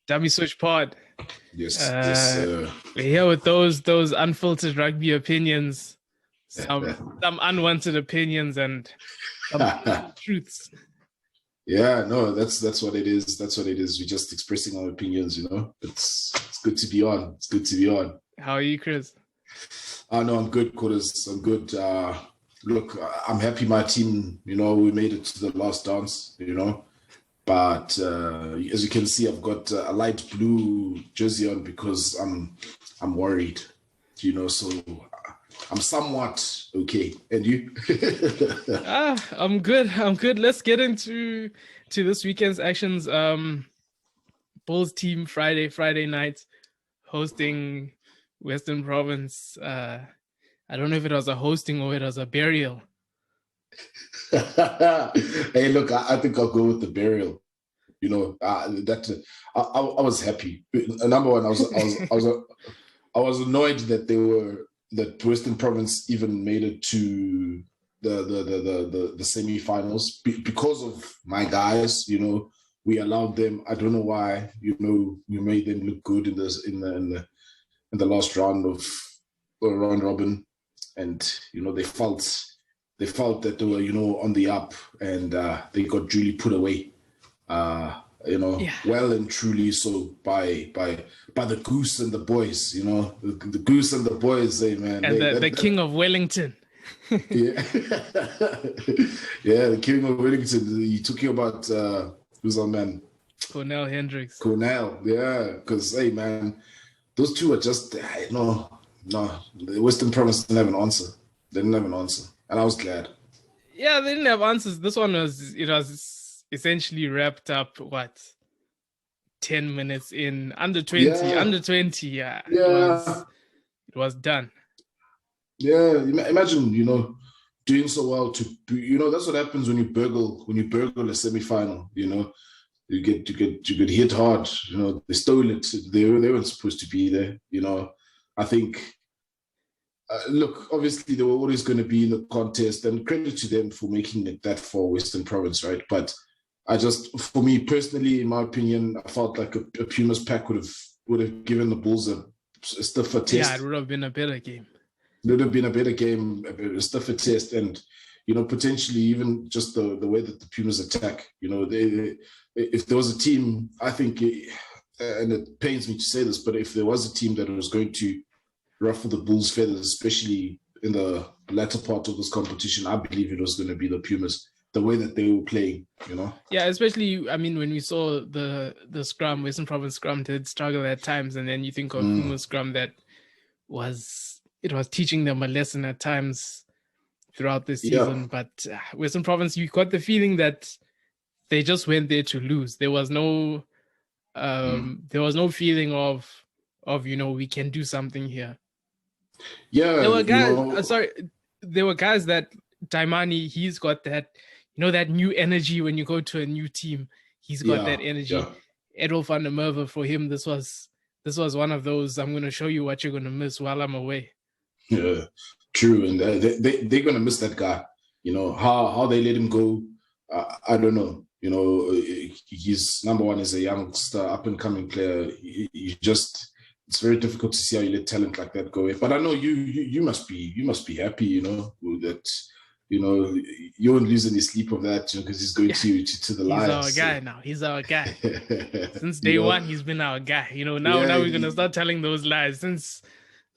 Dummy Switch Pod. Yes, yes. Uh, we're here with those unfiltered rugby opinions, some unwanted opinions, and some truths. Yeah, no, that's what it is. That's what it is. We're just expressing our opinions, It's good to be on. It's good to be on. How are you, Chris? No, I'm good, Quarters. I'm good. Look, I'm happy my team, we made it to the last dance, But as you can see, I've got a light blue jersey on because I'm worried, so I'm somewhat okay. And you? I'm good. I'm good. Let's get into this weekend's actions. Bulls team Friday night hosting Western Province. I don't know if it was a hosting or it was a burial. Hey, look, I think I'll go with the burial. That I was happy. Number one, I was annoyed that Western Province even made it to the semi-finals because of my guys. We allowed them. I don't know why. We made them look good in the last round of round robin, and they felt that they were on the up, and they got duly put away. Well and truly so by the Goose and the boys, the Goose and the boys, man. And the King of Wellington. Yeah. Yeah, the King of Wellington. You talking about who's our man? Cornell Hendricks. Cornell, yeah. Because, hey, man, those two are just, no. The Western Province didn't have an answer. They didn't have an answer. And I was glad. Yeah, they didn't have answers. This one was essentially wrapped up, 10 minutes in, under 20. Yeah. It was done. Yeah, imagine, doing so well that's what happens when you burgle a semi-final, you get hit hard, they stole it. They weren't supposed to be there, I think, look, obviously they were always going to be in the contest, and credit to them for making it that far, Western Province, right? But for me personally, in my opinion, I felt like a Pumas pack would have given the Bulls a stiffer test. Yeah, it would have been a better game. It would have been a better game, a stiffer test, and potentially even just the way that the Pumas attack. If there was a team, I think, and it pains me to say this, but if there was a team that was going to ruffle the Bulls' feathers, especially in the latter part of this competition, I believe it was going to be the Pumas. The way that they were playing, Yeah, especially, I mean, when we saw the scrum, Western Province scrum did struggle at times, and then you think of Puma's scrum that was teaching them a lesson at times throughout the season. Yeah. But Western Province, you got the feeling that they just went there to lose. There was no feeling of we can do something here. Yeah, there were guys. There were guys that Taimani, he's got that. That new energy when you go to a new team. He's got that energy. Yeah. Edolf van der Merwe, for him, this was one of those, I'm going to show you what you're going to miss while I'm away. Yeah, true. And they're going to miss that guy. How they let him go, I don't know. He's number one is a youngster, up-and-coming player. It's very difficult to see how you let talent like that go. But I know you must be happy, that... you won't lose any sleep of that, because he's going to the Lions. He's our guy now. He's our guy. Since day one, he's been our guy. Now we're gonna start telling those lies. Since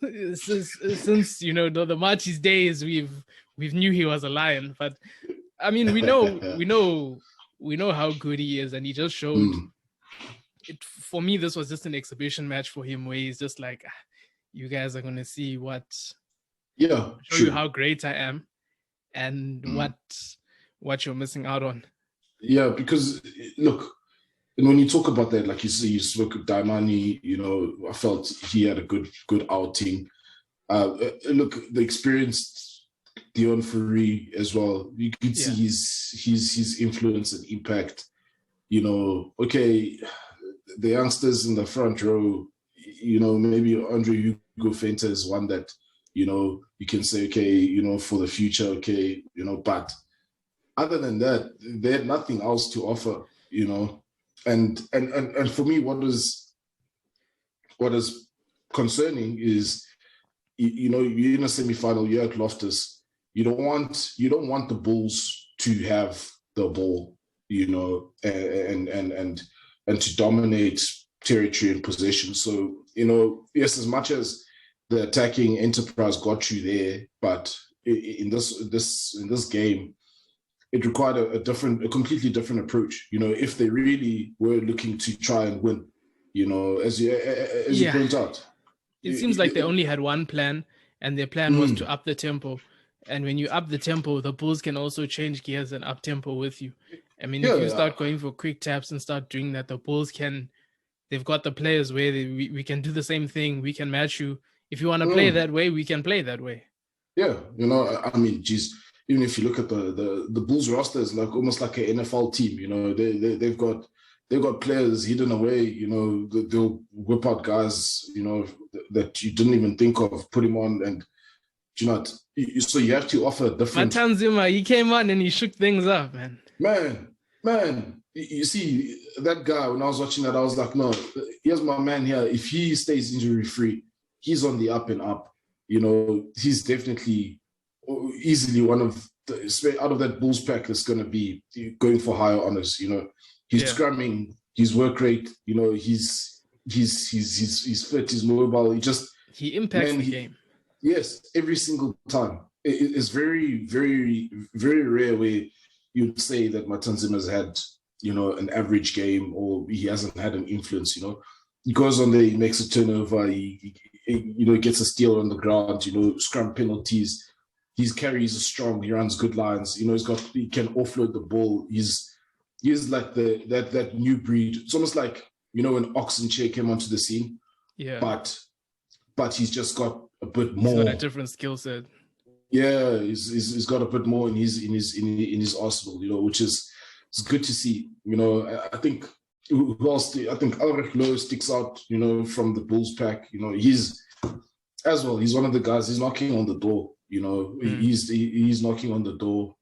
the March's days, we've knew he was a Lion. But I mean, we know how good he is, and he just showed. It for me, this was just an exhibition match for him, where he's just like, you guys are gonna see show you how great I am. And what you're missing out on. Yeah, because look, and when you talk about that, like you spoke of Daimani, I felt he had a good outing. Look, the experienced Dion Currie as well. You could see his influence and impact. Okay, the youngsters in the front row. Maybe Andre Hugo Fenta is one that. You can say, okay, for the future, okay, but other than that, they had nothing else to offer, and for me, what is concerning is, you're in a semi-final, you're at Loftus. You don't want the Bulls to have the ball, and to dominate territory and possession. So, yes, as much as the attacking enterprise got you there, but in this game, it required a completely different approach. If they really were looking to try and win, as you point out. It seems like they only had one plan, and their plan was to up the tempo. And when you up the tempo, the Bulls can also change gears and up tempo with you. I mean, if you start going for quick taps and start doing that, the Bulls they've got the players where we can do the same thing. We can match you. If you want to play that way, we can play that way. Yeah, I mean, geez, even if you look at the Bulls roster, is like almost like an NFL team. They've got players hidden away. They'll whip out guys, that you didn't even think of, put him on, and so you have to offer a different. Matanzima, he came on and he shook things up, man. Man, you see that guy. When I was watching that, I was like, no, here's my man here. If he stays injury free, he's on the up and up. He's definitely easily one of out of that Bulls pack that's going to be going for higher honors. He's scrumming, his work rate. He's fit, he's mobile. He impacts the game. Yes, every single time. It's very, very, very rare where you'd say that Matanzima's had, an average game, or he hasn't had an influence. He goes on there, he makes a turnover, he gets a steal on the ground, scrum penalties. His carries are strong, he runs good lines, he can offload the ball. He's like that new breed. It's almost like, when Oxenchair came onto the scene. Yeah. But he's just got a bit more. He's got a different skill set. Yeah, he's got a bit more in his arsenal, which is it's good to see. I think who else? I think Ulrich Loh sticks out, from the Bulls pack. He's one of the guys. He's knocking on the door. He's knocking on the door.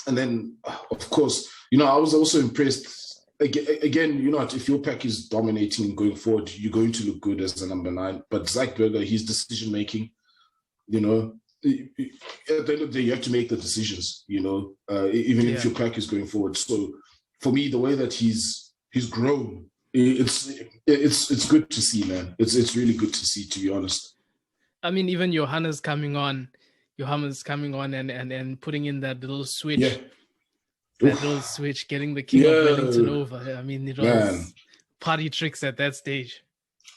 And then, of course, I was also impressed. Again, if your pack is dominating and going forward, you're going to look good as the number 9. But Zach Berger, his decision making, at the end of the day, you have to make the decisions, even if your pack is going forward. So for me, the way that he's grown, it's good to see, man. It's really good to see, to be honest. I mean, even Johannes coming on and putting in that little switch. Yeah. That little switch, getting the King of Wellington over. I mean, it was party tricks at that stage.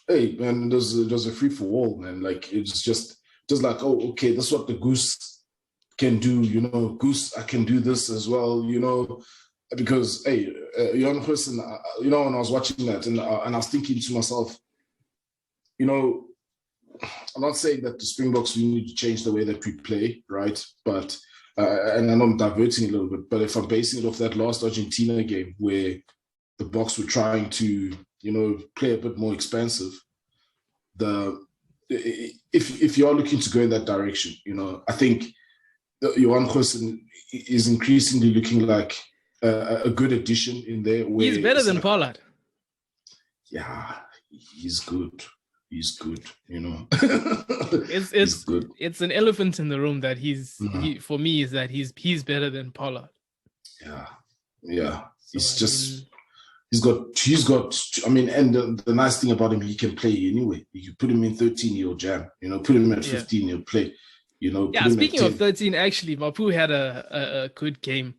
Hey, man, there's a free for all, man. Like, it's just like, oh, okay, that's what the Goose can do. Goose, I can do this as well. Because young person, when I was watching that, and I was thinking to myself, I'm not saying that the Springboks, we need to change the way that we play, right? But and I know I'm diverting a little bit, but if I'm basing it off that last Argentina game where the Boks were trying to, play a bit more expansive, if you are looking to go in that direction, I think Johan Goosen is increasingly looking like a good addition in there. He's better than Pollard. Yeah, he's good. He's good, It's he's good. It's an elephant in the room that for me is that he's better than Pollard. Yeah. He's got. I mean, and the nice thing about him, he can play anyway. You put him in 13, he'll jam. Put him at 15, he'll play. Speaking of 13, actually, Mapu had a good game.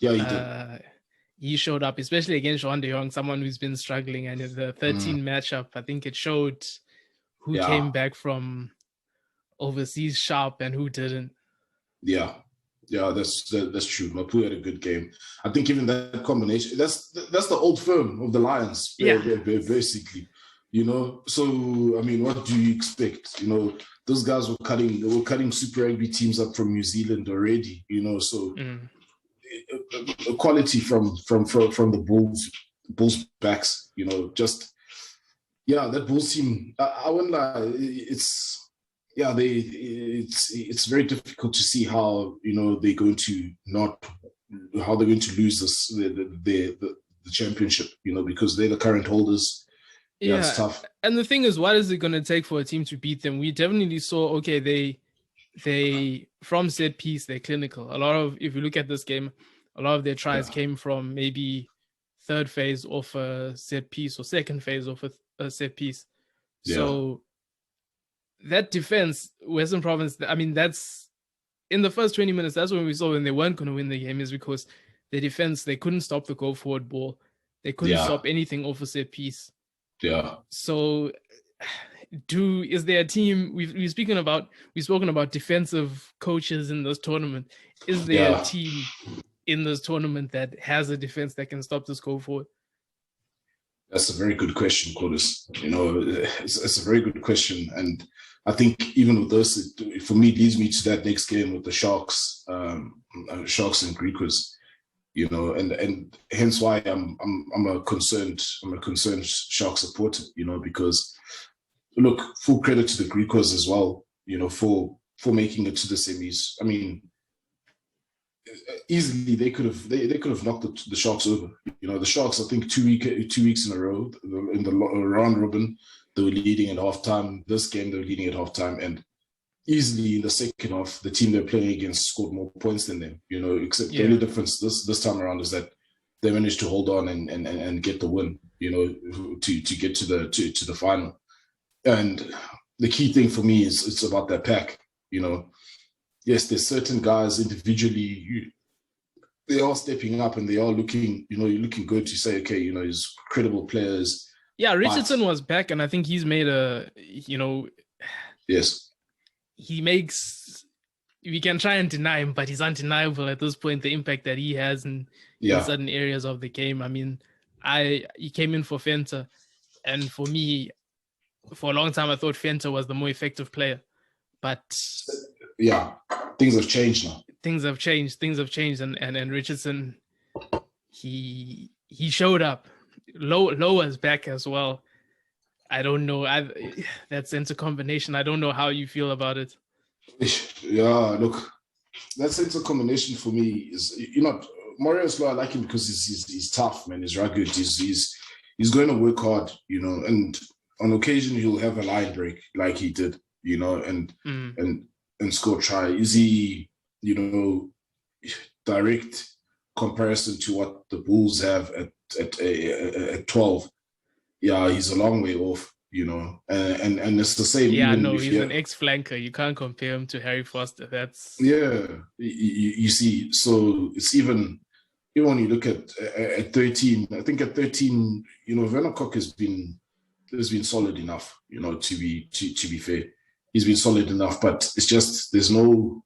Yeah, he did. He showed up, especially against Johan de Jong, someone who's been struggling. And in the 13 matchup, I think it showed who came back from overseas sharp and who didn't. Yeah, that's true. Mapu had a good game. I think even that combination, that's the old firm of the Lions, basically. So I mean, what do you expect? Those guys were cutting Super Rugby teams up from New Zealand already. So quality from the Bulls backs. That Bulls team. I wouldn't lie. It's very difficult to see how they're going to lose the championship, because they're the current holders. Yeah, it's tough. And the thing is, what is it going to take for a team to beat them? We definitely saw, okay, they from set piece, they're clinical. If you look at this game, a lot of their tries came from maybe third phase of a set piece or second phase of a set piece. So that defense, Western Province, I mean, that's in the first 20 minutes, that's when we saw when they weren't going to win the game, is because the defense, they couldn't stop the go forward ball. They couldn't stop anything off a set piece. Yeah. So is there a team, we've spoken about defensive coaches in this tournament. Is there a team in this tournament that has a defense that can stop this go forward? That's a very good question, Cordis. It's a very good question. And I think even with this, for me, it leads me to that next game with the Sharks and Griquas, and hence why I'm a concerned Shark supporter, because look, full credit to the Griquas as well, for making it to the semis. I mean, easily they could have knocked the Sharks over. The Sharks, I think 2 weeks in a row in the round robin, they were leading at halftime. This game they were leading at halftime, and easily in the second half, the team they're playing against scored more points than them. Except the only difference this time around is that they managed to hold on and get the win. To get to the final. And the key thing for me is it's about that pack. Yes, there's certain guys individually, they are stepping up and they are looking, you're looking good to say, okay, he's credible players. Yeah, Richardson was back, and I think he's made yes. He makes, we can try and deny him, but he's undeniable at this point, the impact that he has in certain areas of the game. I mean, he came in for Fenter, and for me, for a long time, I thought Fenter was the more effective player. But yeah, things have changed now. Things have changed, and Richardson, he showed up. Lower's back as well. I don't know. That center combination, I don't know how you feel about it. Yeah, look, that center combination for me is, Mario Slow, I like him because he's tough, man. He's rugged. He's going to work hard, and on occasion he'll have a line break like he did, and score try. Is he, direct comparison to what the Bulls have at 12? Yeah, he's a long way off, and it's the same. Yeah, no, he's an ex-flanker. You can't compare him to Harry Foster. That's you see. So it's even when you look at 13. I think at 13, Werner Kok has been solid enough, to be fair. He's been solid enough, but it's just there's no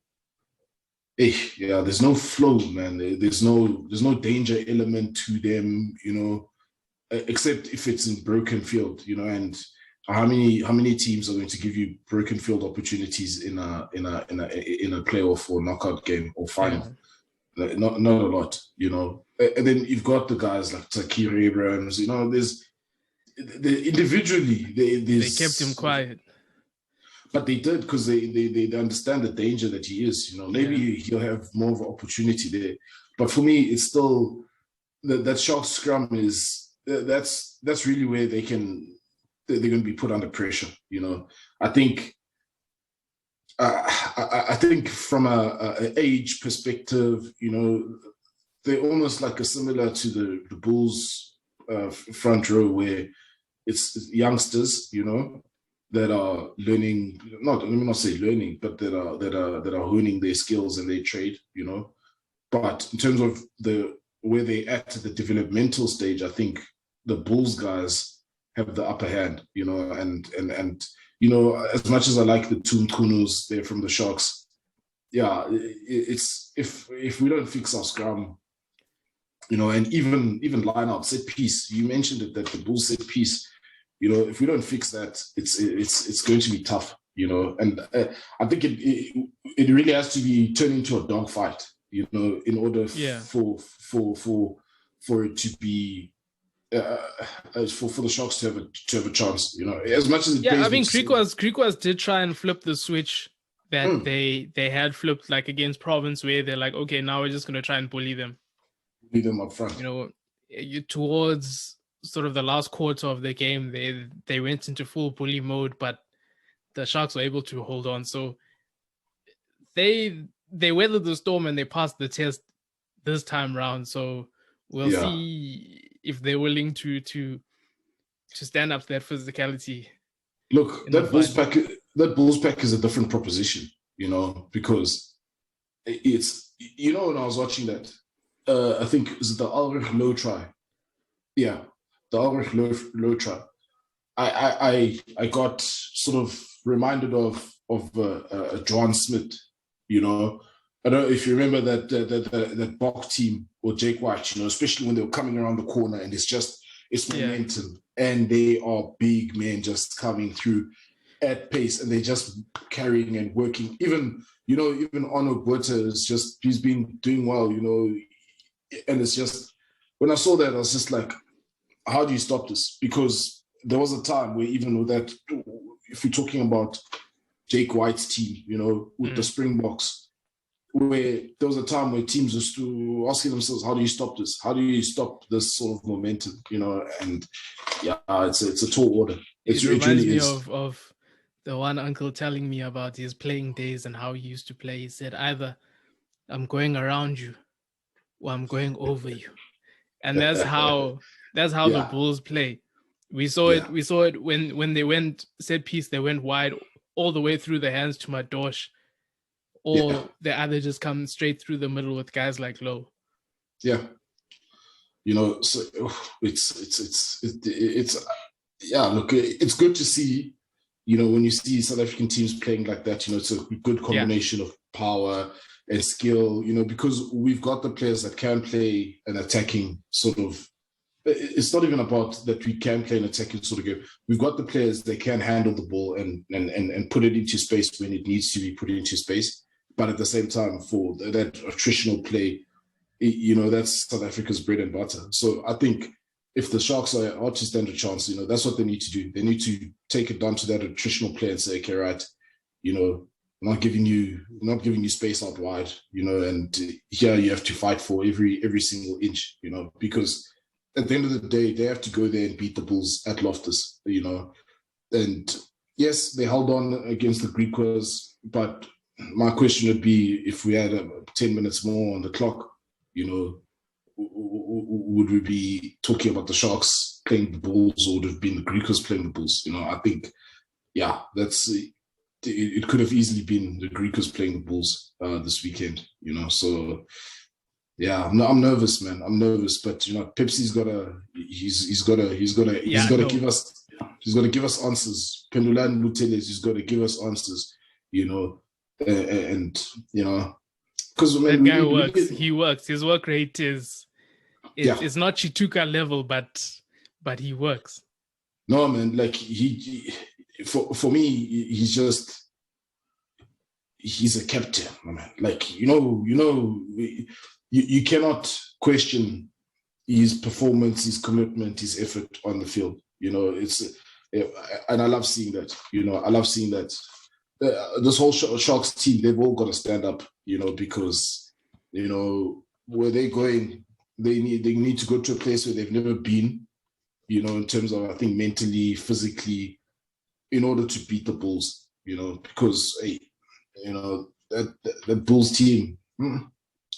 flow, man. There's no danger element to them, except if it's in broken field, and how many teams are going to give you broken field opportunities in a playoff or knockout game or final? Yeah. Not a lot, And then you've got the guys like Takir Abrams, there's individually they kept him quiet. But they did because they understand the danger that he is. Maybe he'll have more of an opportunity there. But for me, it's still that Shark scrum is that's really where they're going to be put under pressure. I think I think from a age perspective, they're almost like similar to the Bulls front row, where it's youngsters, that are learning, let me not say learning, but that are honing their skills and their trade, But in terms of where they're at the developmental stage, I think the Bulls guys have the upper hand, and as much as I like the two Kunus there from the Sharks, it's if we don't fix our scrum, and even line out set piece, you mentioned it, that the Bulls set piece, if we don't fix that, it's going to be tough, and I think it really has to be turned into a dogfight, in order for it to be for the Sharks to have a chance, as much as I mean, Griquas did try and flip the switch that they had flipped, like against Province, where they're like, okay, now we're just going to try and bully them up front. towards sort of the last quarter of the game, they went into full bully mode, but the Sharks were able to hold on. So they weathered the storm and they passed the test this time round. So we'll see if they're willing to stand up to that physicality. Look, that Bulls pack is a different proposition, because it's, when I was watching that, I think it was the Ulrich low try. Yeah, the Ulrich low try. I got sort of reminded of John Smith, I don't know if you remember that Boks team or Jake White, especially when they were coming around the corner and it's momentum and they are big men just coming through at pace and they're just carrying and working. Even Arno Buerta he's been doing well, and it's just, when I saw that, I was just like, how do you stop this? Because there was a time where even with that, if you're talking about Jake White's team, with the Springboks, where there was a time where teams were asking themselves, how do you stop this? How do you stop this sort of momentum? And it's a tall order. It reminds me of the one uncle telling me about his playing days and how he used to play. He said, either I'm going around you or I'm going over you. And that's how the Bulls play. We saw it when they went set piece, they went wide all the way through the hands to Madosh. Or they either just come straight through the middle with guys like Lowe. Yeah. So look, it's good to see, when you see South African teams playing like that, it's a good combination of power and skill, because we've got the players that can play an attacking sort of, it's not even about that we can play an attacking sort of game. We've got the players that can handle the ball and put it into space when it needs to be put into space. But at the same time, for that attritional play, that's South Africa's bread and butter. So I think if the Sharks are to stand a chance, that's what they need to do. They need to take it down to that attritional play and say, okay, right, not giving you space out wide, and here you have to fight for every single inch, because at the end of the day, they have to go there and beat the Bulls at Loftus, And yes, they held on against the Griquas, but my question would be, if we had 10 minutes more on the clock, would we be talking about the Sharks playing the Bulls, or would it have been the Griquas playing the Bulls? I think, it could have easily been the Griquas playing the Bulls this weekend, So I'm nervous, man. I'm nervous, but Pepsi's he's got to give us answers. Pendulan Muteles, he's got to give us answers, and because that guy works. He works. His work rate is it's not Chituka level, but he works. No, man, like he for me, he's a captain, man. Like you cannot question his performance, his commitment, his effort on the field. And I love seeing that. I love seeing that. This whole Sharks team, they've all got to stand up, because, where they're going, they need to go to a place where they've never been, in terms of, I think, mentally, physically, in order to beat the Bulls, because, that Bulls team,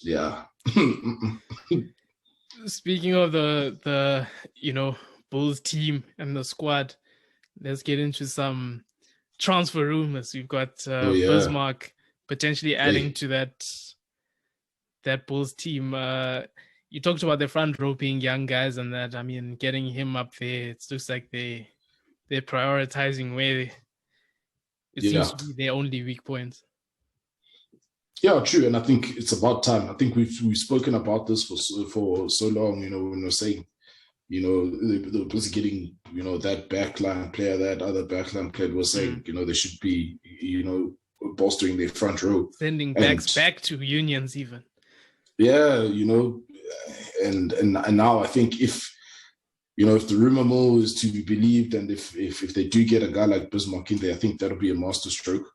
yeah. Speaking of the Bulls team and the squad, let's get into some transfer rumors. We've got Bismarck potentially adding to that Bulls team. You talked about the front row being young guys and that. I mean, getting him up there, it looks like they're prioritizing where it seems to be their only weak points. Yeah, true, and I think it's about time. I think we've spoken about this for so long. When we're saying, they're busy getting, that backline player, that other backline player. We're saying, they should be, bolstering their front row, sending backs back to unions even. Yeah, and now I think if the rumor mill is to be believed, and if they do get a guy like Bismarck in there, I think that'll be a masterstroke.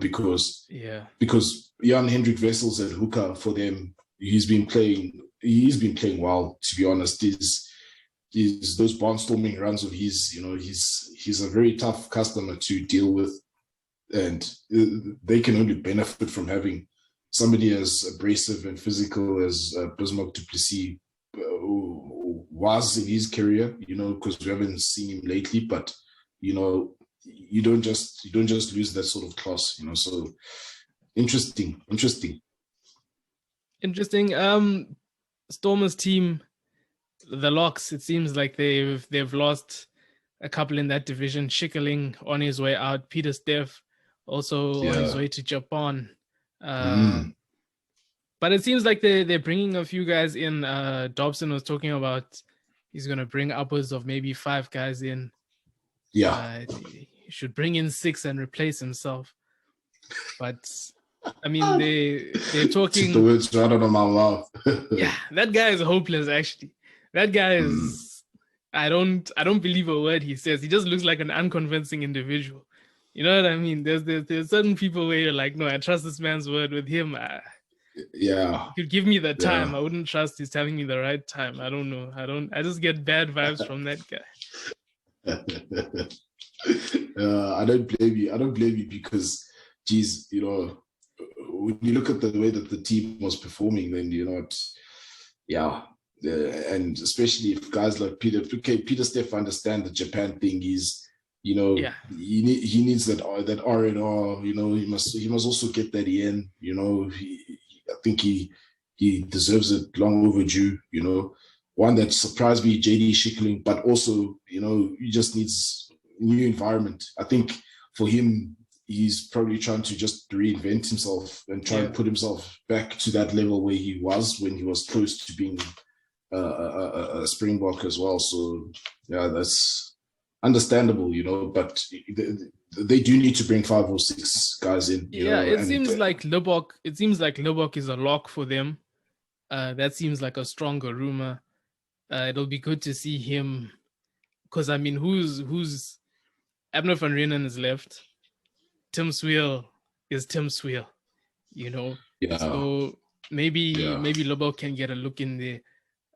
Because Jan Hendrik Wessels at hooker for them, he's been playing he's been playing well, to be honest. He's those barnstorming runs of his, he's a very tough customer to deal with, and they can only benefit from having somebody as abrasive and physical as Bismarck du Plessis was in his career, because we haven't seen him lately, but you don't just lose that sort of class, so interesting. Stormers team, the Locks, it seems like they've lost a couple in that division. Schickerling on his way out, Peter Steff also on his way to Japan. But it seems like they're bringing a few guys in. Dobson was talking about he's going to bring upwards of maybe 5 guys in. Yeah. He should bring in 6 and replace himself. But I mean, they're talking. The words right out of my mouth. Yeah, that guy is hopeless. Actually, that guy is. I don't believe a word he says. He just looks like an unconvincing individual. You know what I mean? There's certain people where you're like, no, I trust this man's word. With him, yeah, he could give me the time. I wouldn't trust he's telling me the right time. I don't know. I just get bad vibes from that guy. I don't blame you because, geez, when you look at the way that the team was performing, then and especially if guys like Peter Steff understand the Japan thing, he needs that R&R. He must also get that in. I think he deserves it, long overdue. One that surprised me, JD Schickerling, but also he just needs new environment. I think for him, he's probably trying to just reinvent himself and try and put himself back to that level where he was when he was close to being a Springbok as well. So yeah, that's understandable, but they do need to bring 5 or 6 guys in. It seems like Lubbock is a lock for them. That seems like a stronger rumor. It'll be good to see him, because I mean, who's Abner van Reenen is left. Tim Swiel is Tim Swiel, So maybe Lubbock can get a look in there.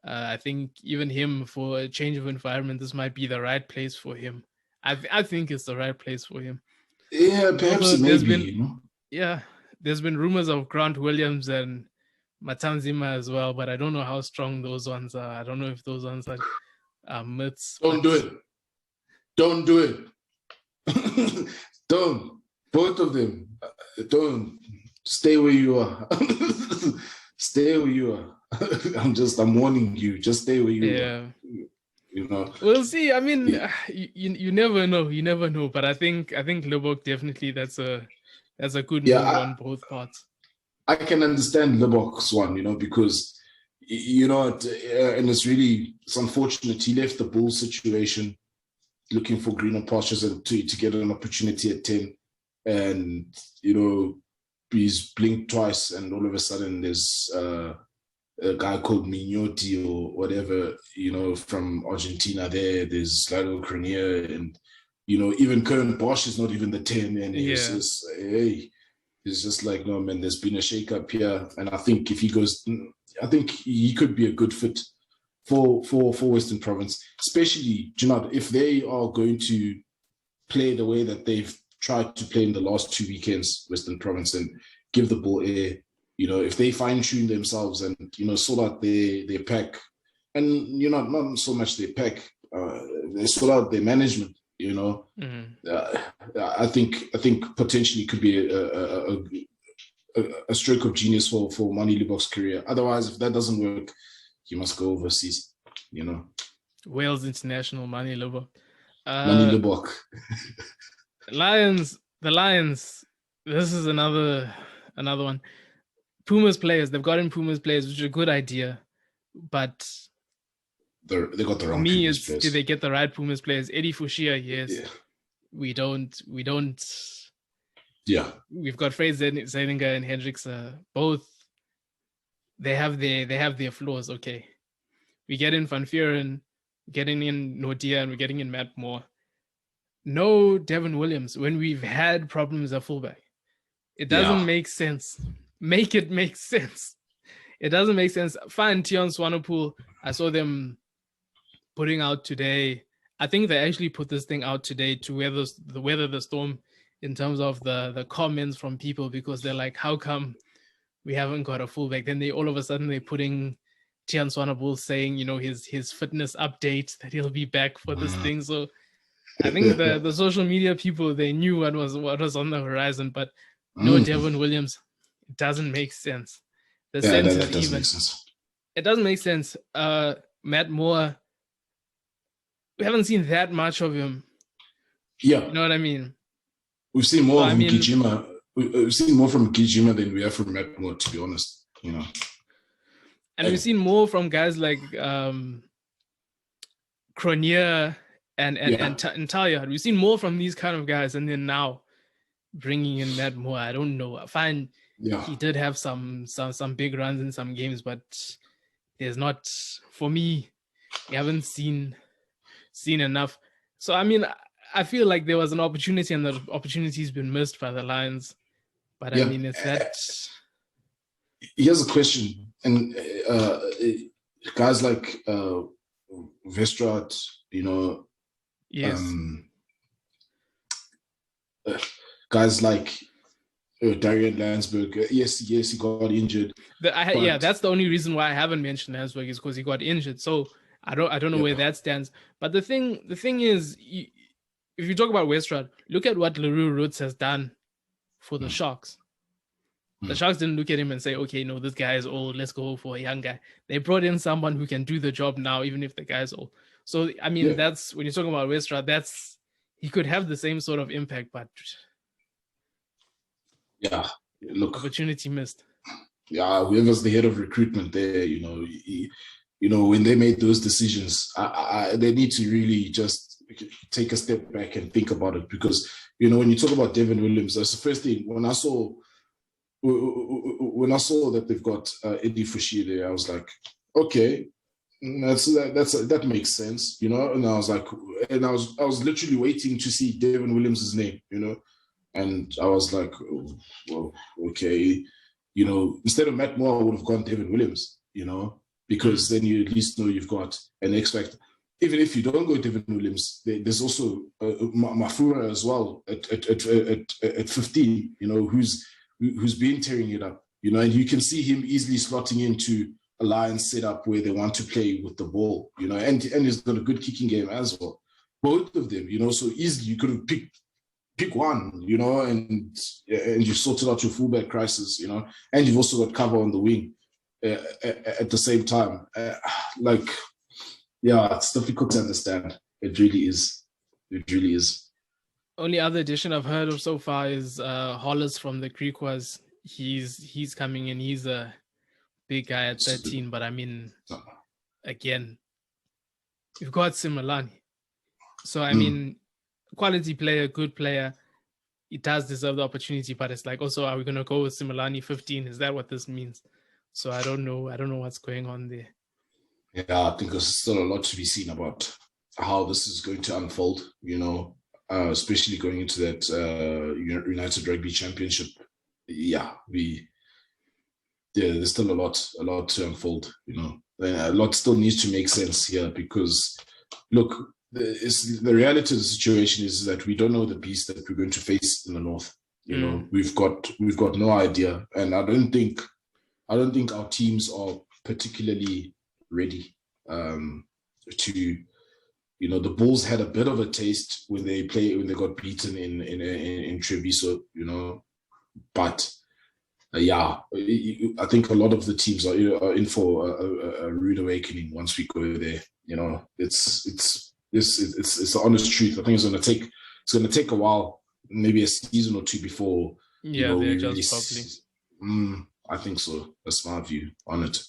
I think even him, for a change of environment, this might be the right place for him. I think it's the right place for him. Yeah, perhaps maybe. There's been rumors of Grant Williams and Matanzima as well, but I don't know how strong those ones are. I don't know if those ones are myths. Don't do it. Don't do it. Don't. Both of them. Don't. Stay where you are. Stay where you are. I'm warning you. Just stay where you are. We'll see. I mean, you never know. You never know. But I think Lubbock definitely that's a good move on both parts. I can understand Lubbock's one, because and it's unfortunate he left the Bulls situation looking for greener pastures and to get an opportunity at 10, and he's blinked twice, and all of a sudden there's a guy called Mignotti or whatever, from Argentina there. There's Lalo Cranier, and, even Kern Bosch is not even the 10. And it's just like, no, man, there's been a shake-up here. And I think if he goes, I think he could be a good fit for Western Province, especially, if they are going to play the way that they've tried to play in the last 2 weekends, Western Province, and give the ball air. If they fine-tune themselves and, sort out their pack, and, not so much their pack, they sort out their management, I think potentially could be a stroke of genius for Mani Lubbock's career. Otherwise, if that doesn't work, he must go overseas, Wales International, Mani Lubbock. Mani Lubbock. The Lions, this is another one. Pumas players, they've gotten Pumas players, which is a good idea, but they got the wrong Pumas players. Did they get the right Pumas players? Eddie Fushia, yes. Yeah. We don't. Yeah. We've got Fraser Zeilinger and Hendricks. Both they have their flaws. Okay, we get in Van Vuuren, getting in Nordia, and we're getting in Matt Moore. No Devin Williams when we've had problems at fullback. It doesn't make sense. Make it make sense. It doesn't make sense. Fine, Tion Swanepoel. I saw them putting out today. I think they actually put this thing out today to weather the storm in terms of the comments from people, because they're like, how come we haven't got a fullback? Then they all of a sudden they're putting Tion Swanepoel saying, his fitness update that he'll be back for this thing. So I think the social media people, they knew what was on the horizon, but no Devon Williams. It doesn't make sense. The sense that is doesn't even. make sense. It doesn't make sense. Matt Moore, we haven't seen that much of him. Yeah. You know what I mean? We've seen more from Kijima. We've seen more from Kijima than we have from Matt Moore, to be honest. And we've seen more from guys like Cronier and Talia. We've seen more from these kind of guys, and then now bringing in Matt Moore, I don't know. I find he did have some big runs in some games, but there's not, for me, we haven't seen enough. So I mean, I feel like there was an opportunity, and the opportunity's been missed by the Lions. But I mean, it's that. Here's a question, and guys like Vestrad, yes, guys like Darian Landsberg, yes, he got injured. That's the only reason why I haven't mentioned Landsberg, is because he got injured. So I don't know where that stands. But the thing is, if you talk about Westrad, look at what Leroux Roots has done for the Sharks. The Sharks didn't look at him and say, okay, no, this guy is old, let's go for a young guy. They brought in someone who can do the job now, even if the guy's old. So, I mean, that's, when you're talking about Westrad, he could have the same sort of impact, but look, opportunity missed. Yeah, whoever's the head of recruitment there, when they made those decisions, they need to really just take a step back and think about it, because, when you talk about Devon Williams, that's the first thing. When I saw that they've got Eddie Fushi there, I was like, okay, that makes sense, and I was like, and I was literally waiting to see Devon Williams' name, and I was like, oh, well, okay, instead of Matt Moore, I would have gone Devon Williams, because then you at least know you've got an X factor. Even if you don't go Devon Williams, there's also Mafura as well at 15, who's been tearing it up, and you can see him easily slotting into a Lions setup where they want to play with the ball, and he's got a good kicking game as well. Both of them, so easily you could have pick one, and you sorted out your fullback crisis, and you've also got cover on the wing at the same time. It's difficult to understand. It really is. It really is. Only other addition I've heard of so far is Hollis from the Griquas. He's coming in. He's a big guy at 13, but I mean, again, we've got Similani. So I mean, quality player, good player. He does deserve the opportunity, but it's like, also, are we going to go with Similani 15? Is that what this means? So I don't know. I don't know what's going on there. Yeah, I think there's still a lot to be seen about how this is going to unfold, especially going into that United Rugby Championship. Yeah, there's still a lot to unfold, a lot still needs to make sense here, because, look, the reality of the situation is that we don't know the beast that we're going to face in the north. We've got no idea, and I don't think our teams are particularly ready to. The Bulls had a bit of a taste when they got beaten in Treviso. But I think a lot of the teams are in for a rude awakening once we go there. It's the honest truth. I think it's gonna take a while, maybe a season or two before. They adjust properly. I think so. That's my view on it.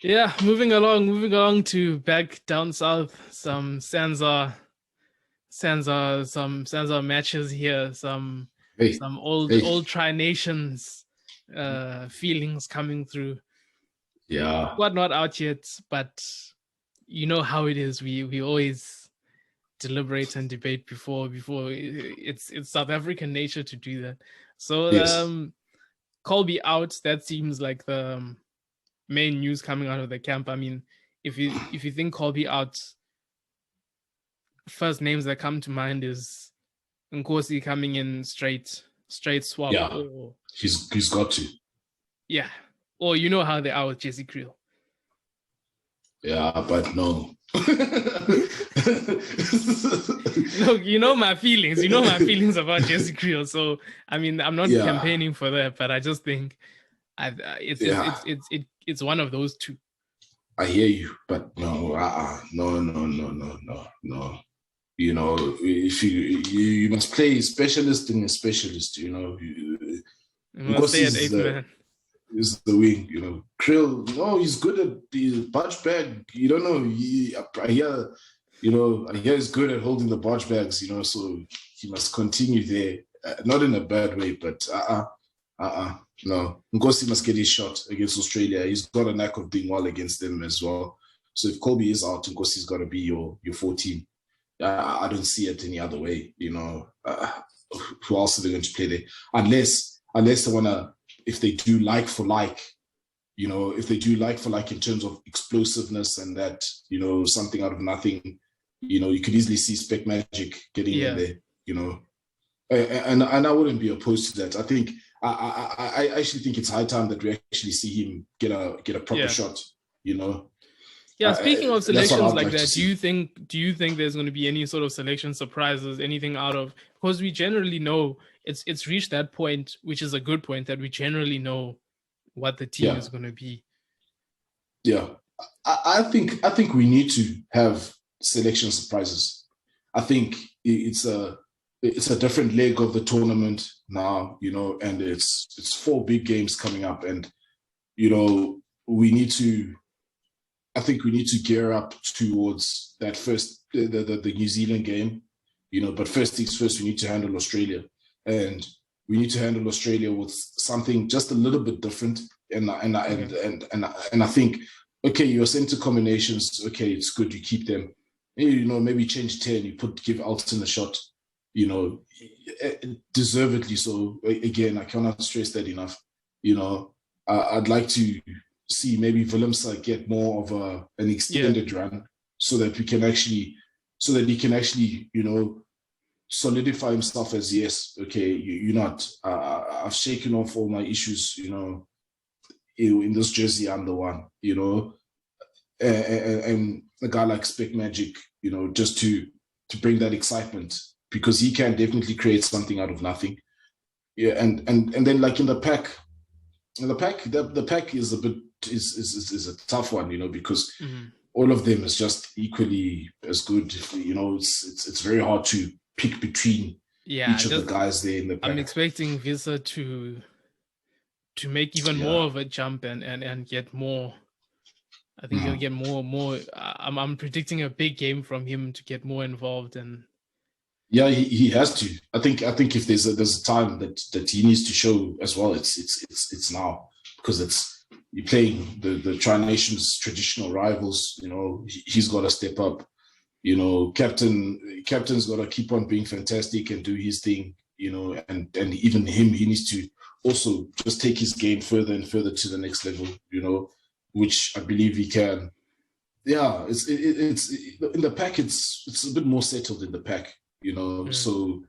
Yeah, moving along to back down south. Some Sansa matches here. Some old Tri-Nations feelings coming through. Yeah, What not out yet, but you know how it is. We always deliberate and debate before it's South African nature to do that. So yes. Colby out. That seems like the main news coming out of the camp. I mean, if you think Colby out, first names that come to mind is Nkosi coming in straight swap. Yeah, Or he's got to. Yeah, or you know how they are with Jesse Creel. Yeah, but no. Look, you know my feelings. You know my feelings about Jesse Creel. So I mean, I'm not campaigning for that, but I just think it's one of those two. I hear you, but no, no. You know, if you must play specialist in a specialist. You know, you must stay at 8th man. Is the wing, you know. Krill, no, he's good at the barge bag. You don't know. I hear he's good at holding the barge bags, you know, so he must continue there. Not in a bad way, but no. Nkosi must get his shot against Australia. He's got a knack of doing well against them as well. So if Colby is out, Nkosi's got to be your 14. I don't see it any other way, you know. Who else are they going to play there? Unless they want to, if they do like for like, you know, if they do like for like in terms of explosiveness and that, you know, something out of nothing, you know, you could easily see Spec Magic getting in there, you know. And I wouldn't be opposed to that. I think I actually think it's high time that we actually see him get a proper shot, you know. Yeah, speaking of selections like that, do you think there's going to be any sort of selection surprises, anything out of, because we generally know it's reached that point, which is a good point, that we generally know what the team is going to be. Yeah, I think we need to have selection surprises. I think it's a different leg of the tournament now, you know, and it's 4 big games coming up, and you know I think we need to gear up towards that first the New Zealand game, you know. But first things first, we need to handle Australia, and we need to handle Australia with something just a little bit different. And I think, okay, your center combinations, okay, it's good, you keep them. You know, maybe change 10, give Alton a shot, you know, deservedly so. Again, I cannot stress that enough. You know, I'd like to see maybe Willemse get more of an extended run so that he can actually, you know, solidify himself as, yes, okay, you're not, I've shaken off all my issues, you know, in this jersey, I'm the one, you know, and a guy like Spec Magic, you know, just to bring that excitement, because he can definitely create something out of nothing. Yeah, and then like in the pack, the pack is a bit is a tough one, you know, because all of them is just equally as good. You know, it's very hard to pick between each of the guys there in the pack. I'm expecting Visa to make even more of a jump and get more. I think he'll get more. I'm predicting a big game from him to get more involved, and yeah, he has to. I think if there's a time that he needs to show as well, it's now, because you're playing the Tri-Nations traditional rivals. You know, he's got to step up. You know, captain's got to keep on being fantastic and do his thing. You know, and even him, he needs to also just take his game further and further to the next level. You know, which I believe he can. Yeah, it's in the pack. It's a bit more settled in the pack. You know, so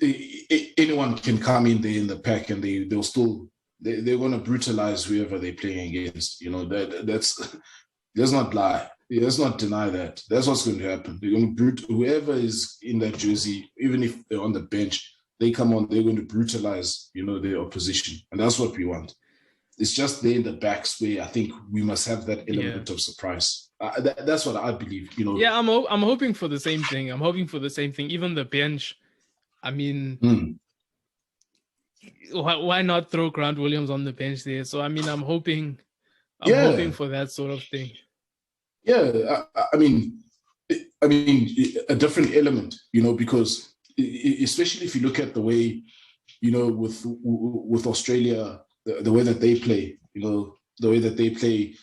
anyone can come in there in the pack, and they're going to brutalize whoever they're playing against. You know, let's not lie. Let's not deny that. That's what's going to happen. They're going to whoever is in that jersey, even if they're on the bench, they come on. They're going to brutalize, you know, their opposition, and that's what we want. It's just there in the backs where I think we must have that element of surprise. That's what I believe, you know. Yeah, I'm hoping for the same thing. Even the bench. I mean, why not throw Grant Williams on the bench there? So I mean, I'm hoping for that sort of thing. Yeah, I mean, a different element, you know, because especially if you look at the way, you know, with Australia, the way that they play, you know, the way that they play.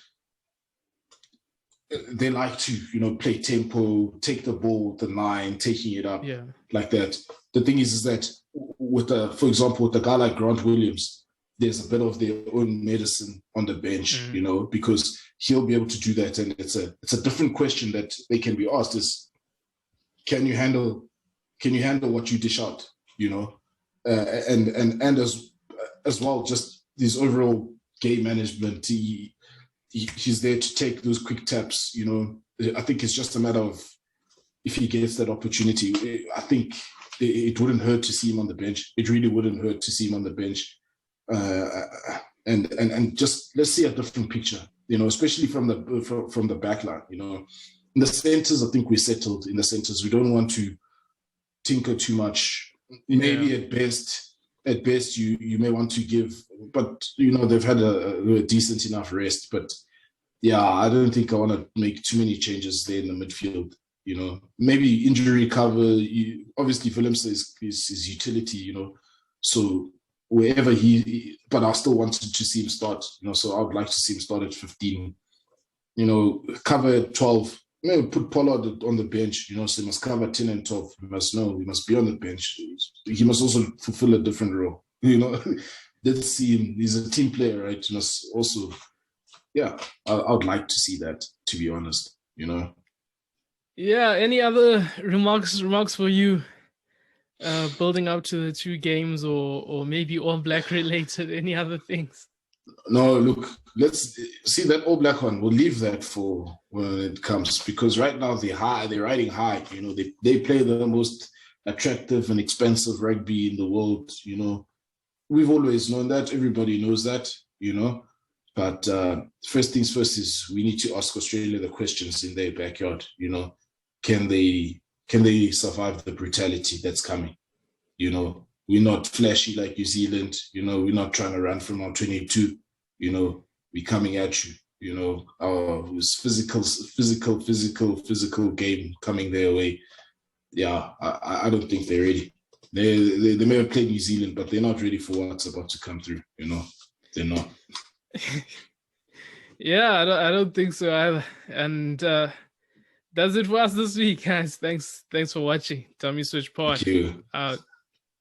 They like to, you know, play tempo, take the ball, the line, taking it up like that. The thing is that for example, with a guy like Grant Williams, there's a bit of their own medicine on the bench, you know, because he'll be able to do that. And it's a different question that they can be asked is, can you handle what you dish out, you know? And as well, just his overall game management, he's there to take those quick taps, you know. I think it's just a matter of if he gets that opportunity. I think it wouldn't hurt to see him on the bench. It really wouldn't hurt to see him on the bench. And just let's see a different picture, you know, especially from the back line, you know. In the centers, I think we're settled in the centers. We don't want to tinker too much. Maybe at best you may want to give, but you know, they've had a decent enough rest. But yeah, I don't think I want to make too many changes there in the midfield. You know, maybe injury cover. Obviously, Willemse is his utility. You know, so wherever but I still wanted to see him start. You know, so I would like to see him start at 15. You know, cover at 12. Maybe put Pollard on the bench. You know, so he must cover 10 and 12. He must be on the bench. He must also fulfill a different role. You know, let's see him. He's a team player, right? You know, also, yeah, I would like to see that, to be honest. You know. Yeah. Any other remarks for you? Building up to the two games, or maybe All Black related. Any other things? No, look, let's see that All Black one. We'll leave that for when it comes, because right now they're riding high. You know, they play the most attractive and expensive rugby in the world. You know, we've always known that. Everybody knows that. You know, but first things first is we need to ask Australia the questions in their backyard. You know, can they survive the brutality that's coming? You know, we're not flashy like New Zealand. You know, we're not trying to run from our 22. You know, we're coming at you. You know, our physical game coming their way. Yeah, I don't think they're ready. They may have played New Zealand, but they're not ready for what's about to come through. You know, they're not. Yeah, I don't think so either. And that's it for us this week, guys. Thanks for watching. Tommy Switch Pod. Thank you. Out.